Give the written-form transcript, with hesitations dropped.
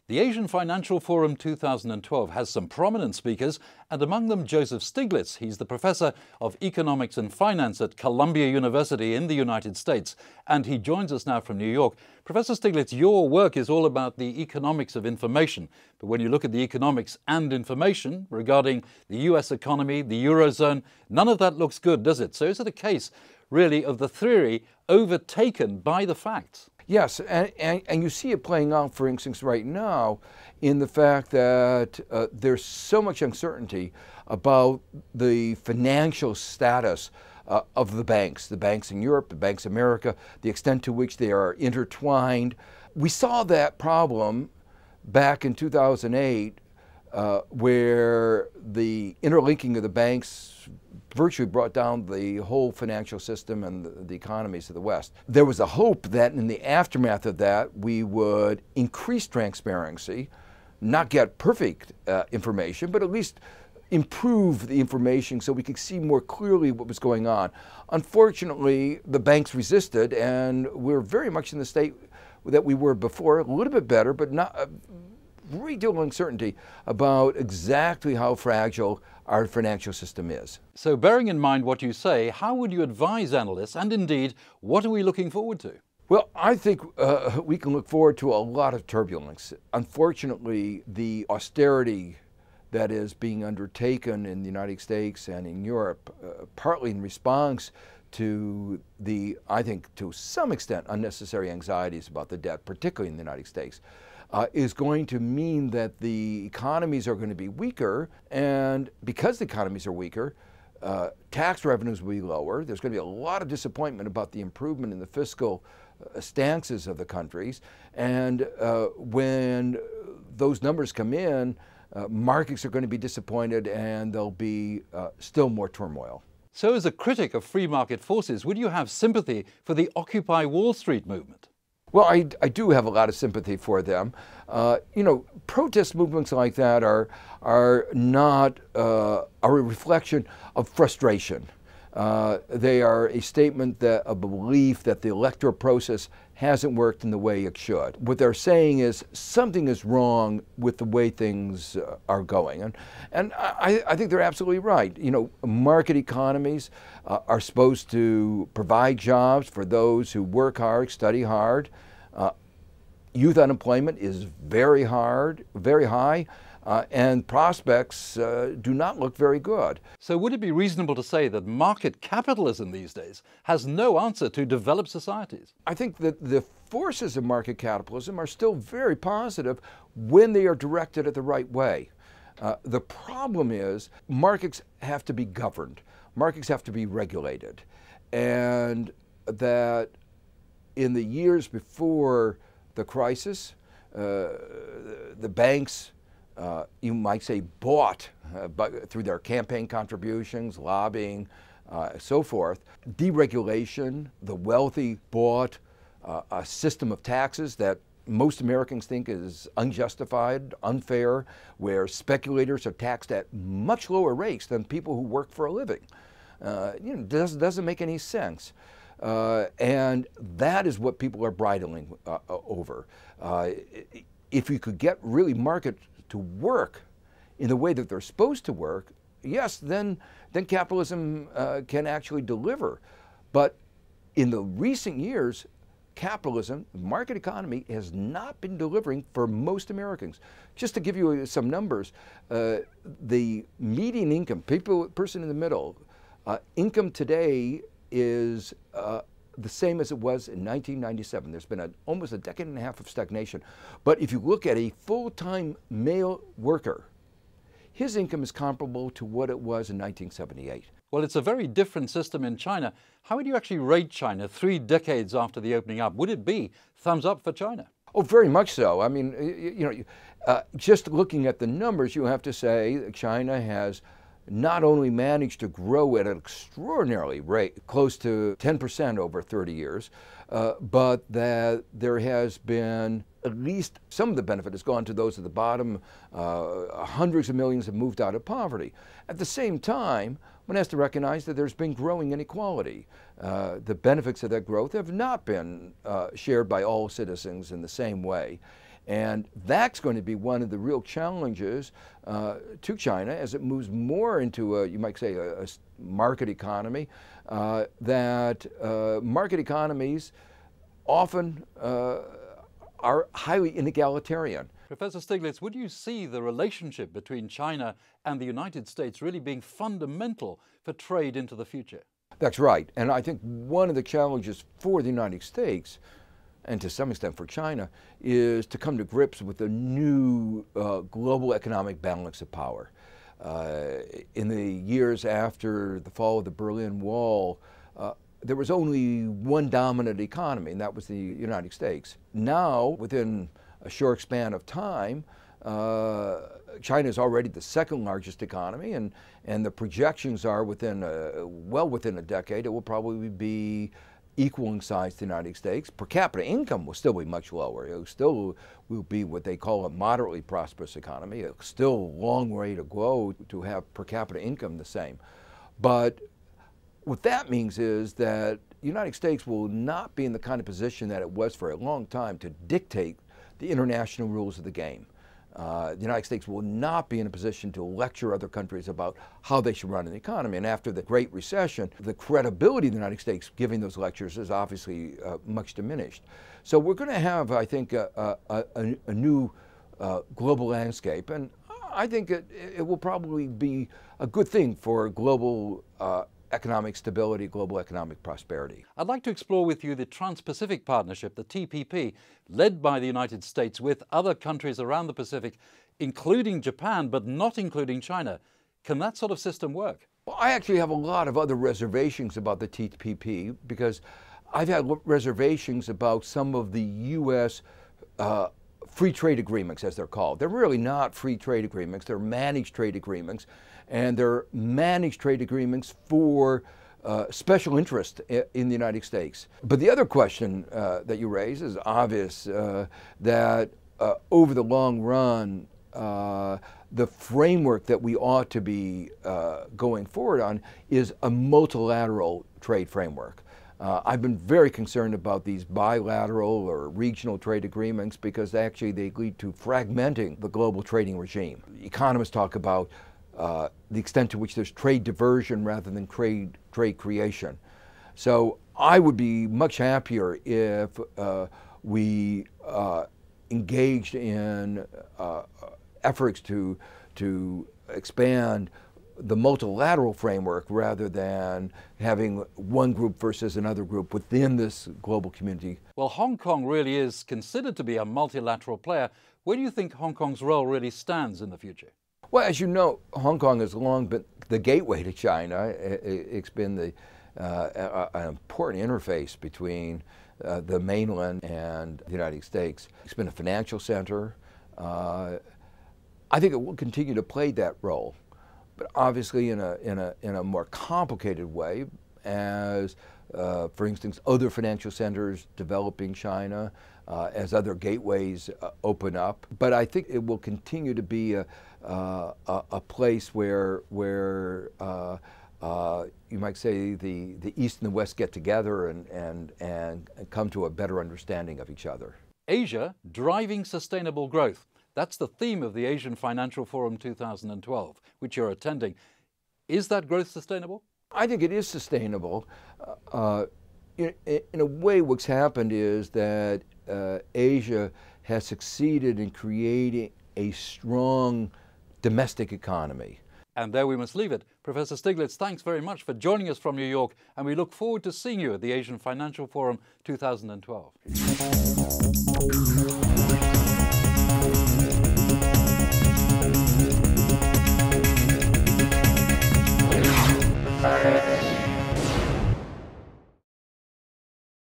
The Asian Financial Forum 2012 has some prominent speakers, and among them Joseph Stiglitz. He's the professor of economics and finance at Columbia University in the United States, and he joins us now from New York. Professor Stiglitz, your work is all about the economics of information, but when you look at the economics and information regarding the US economy, the Eurozone, none of that looks good, does it? So is it a case, really, of the theory overtaken by the facts? Yes, and you see it playing out, for instance, right now in the fact that there's so much uncertainty about the financial status of the banks in Europe, the banks in America, the extent to which they are intertwined. We saw that problem back in 2008 where the interlinking of the banks virtually brought down the whole financial system and the economies of the West. There was a hope that in the aftermath of that we would increase transparency, not get perfect information, but at least improve the information so we could see more clearly what was going on. Unfortunately, the banks resisted, and we're very much in the state that we were before, a little bit better, but not great deal of uncertainty about exactly how fragile our financial system is. So bearing in mind what you say, how would you advise analysts, and indeed, what are we looking forward to? Well, I think we can look forward to a lot of turbulence. Unfortunately, the austerity that is being undertaken in the United States and in Europe, partly in response to the, I think, to some extent, unnecessary anxieties about the debt, particularly in the United States, is going to mean that the economies are going to be weaker, and because the economies are weaker, tax revenues will be lower. There's going to be a lot of disappointment about the improvement in the fiscal stances of the countries, and when those numbers come in, markets are going to be disappointed and there'll be still more turmoil. So as a critic of free market forces, would you have sympathy for the Occupy Wall Street movement? Well, I do have a lot of sympathy for them. You know, protest movements like that are not a reflection of frustration. They are a statement that a belief that the electoral process hasn't worked in the way it should. What they're saying is something is wrong with the way things are going. And I think they're absolutely right. You know, market economies are supposed to provide jobs for those who work hard, study hard. Youth unemployment is very high. And prospects do not look very good. So would it be reasonable to say that market capitalism these days has no answer to developed societies? I think that the forces of market capitalism are still very positive when they are directed at the right way. The problem is markets have to be governed. Markets have to be regulated. And that in the years before the crisis, the banks you might say bought through their campaign contributions, lobbying, so forth. Deregulation, the wealthy bought a system of taxes that most Americans think is unjustified, unfair, where speculators are taxed at much lower rates than people who work for a living. You know, doesn't make any sense. And that is what people are bridling over. If you could get really market to work in the way that they're supposed to work, yes, then capitalism can actually deliver. But in the recent years, capitalism, the market economy, has not been delivering for most Americans. Just to give you some numbers, the median income, person in the middle, income today is the same as it was in 1997. There's been almost a decade and a half of stagnation. But if you look at a full-time male worker, his income is comparable to what it was in 1978. Well, it's a very different system in China. How would you actually rate China 3 decades after the opening up? Would it be thumbs up for China? Oh, very much so. I mean, you know, just looking at the numbers, you have to say that China has not only managed to grow at an extraordinary rate, close to 10% over 30 years, but that there has been at least some of the benefit has gone to those at the bottom. Hundreds of millions have moved out of poverty. At the same time, one has to recognize that there's been growing inequality. The benefits of that growth have not been shared by all citizens in the same way. And that's going to be one of the real challenges to China as it moves more into you might say, a market economy, that market economies often are highly inegalitarian. Professor Stiglitz, would you see the relationship between China and the United States really being fundamental for trade into the future? That's right. And I think one of the challenges for the United States, and to some extent for China, is to come to grips with the new global economic balance of power. In the years after the fall of the Berlin Wall, there was only one dominant economy, and that was the United States. Now, within a short span of time, China is already the second largest economy, and the projections are well within a decade, it will probably be equal in size to the United States. Per capita income will still be much lower. It still will be what they call a moderately prosperous economy. It's still a long way to go to have per capita income the same. But what that means is that the United States will not be in the kind of position that it was for a long time to dictate the international rules of the game. The United States will not be in a position to lecture other countries about how they should run an economy. And after the Great Recession, the credibility of the United States giving those lectures is obviously much diminished. So we're going to have, I think, a new global landscape. And I think it will probably be a good thing for global economic stability, global economic prosperity. I'd like to explore with you the Trans-Pacific Partnership, the TPP, led by the United States with other countries around the Pacific, including Japan, but not including China. Can that sort of system work? Well, I actually have a lot of other reservations about the TPP because I've had reservations about some of the U.S. Free trade agreements, as they're called. They're really not free trade agreements. They're managed trade agreements. And they're managed trade agreements for special interest in the United States. But the other question that you raise is obvious, that over the long run, the framework that we ought to be going forward on is a multilateral trade framework. I've been very concerned about these bilateral or regional trade agreements because actually they lead to fragmenting the global trading regime. Economists talk about the extent to which there's trade diversion rather than trade creation. So I would be much happier if we engaged in efforts to expand the multilateral framework rather than having one group versus another group within this global community. Well, Hong Kong really is considered to be a multilateral player. Where do you think Hong Kong's role really stands in the future? Well, as you know, Hong Kong has long been the gateway to China. It's been an important interface between the mainland and the United States. It's been a financial center. I think it will continue to play that role, but obviously in a more complicated way as, for instance, other financial centers develop in China, as other gateways open up. But I think it will continue to be a place where you might say the East and the West get together and come to a better understanding of each other. Asia driving sustainable growth. That's the theme of the Asian Financial Forum 2012, which you're attending. Is that growth sustainable? I think it is sustainable. In a way, what's happened is that Asia has succeeded in creating a strong domestic economy. And there we must leave it. Professor Stiglitz, thanks very much for joining us from New York, and we look forward to seeing you at the Asian Financial Forum 2012.